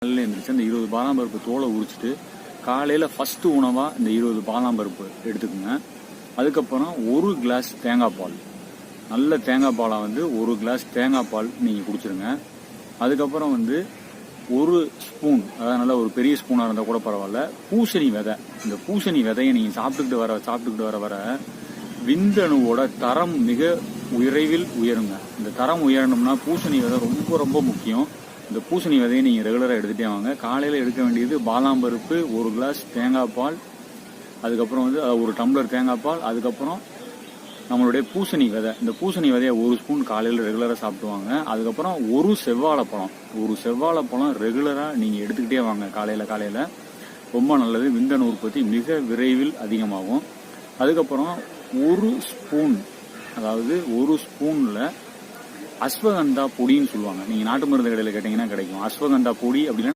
காலையில் எழுந்திரிச்சு அந்த 20 பாதாம் பருப்பு தோலை உரிச்சிட்டு காலையில் ஃபஸ்ட்டு உணவாக இந்த 20 பாதாம் பருப்பு எடுத்துக்கோங்க. அதுக்கப்புறம் 1 கிளாஸ் தேங்காய் பால், நல்ல தேங்காய் பாலாக வந்து 1 கிளாஸ் தேங்காய் பால் நீங்கள் குடிச்சிருங்க. அதுக்கப்புறம் வந்து 1 ஸ்பூன், அதாவது நல்லா ஒரு பெரிய ஸ்பூனாக இருந்தால் கூட பரவாயில்ல, பூசணி விதை. இந்த பூசணி விதையை நீங்கள் சாப்பிட்டுக்கிட்டு வர விந்தணுவோட தரம் மிக விரைவில் உயருங்க. இந்த தரம் உயரணும்னா பூசணி விதை ரொம்ப ரொம்ப முக்கியம். இந்த பூசணி விதையை நீங்கள் ரெகுலராக எடுத்துகிட்டே வாங்க. காலையில் எடுக்க வேண்டியது பாதாம் பருப்பு, 1 கிளாஸ் தேங்காய் பால், அதுக்கப்புறம் வந்து 1 டம்ளர் தேங்காய் பால், அதுக்கப்புறம் நம்மளுடைய பூசணி விதை. இந்த பூசணி விதையை 1 ஸ்பூன் காலையில் ரெகுலராக சாப்பிடுவாங்க. அதுக்கப்புறம் 1 செவ்வாழைப்பழம் ரெகுலராக நீங்கள் எடுத்துக்கிட்டே வாங்க. காலையில் ரொம்ப நல்லது. விந்தணு உற்பத்தி மிக விரைவில் அதிகமாகும். அதுக்கப்புறம் 1 ஸ்பூன், அதாவது 1 ஸ்பூனில் அஸ்வகந்தா பொடின்னு சொல்லுவாங்க. நீங்கள் நாட்டு மருந்து கடையில் கேட்டிங்கன்னா கிடைக்கும். அஸ்வகந்தா பொடி அப்படின்னா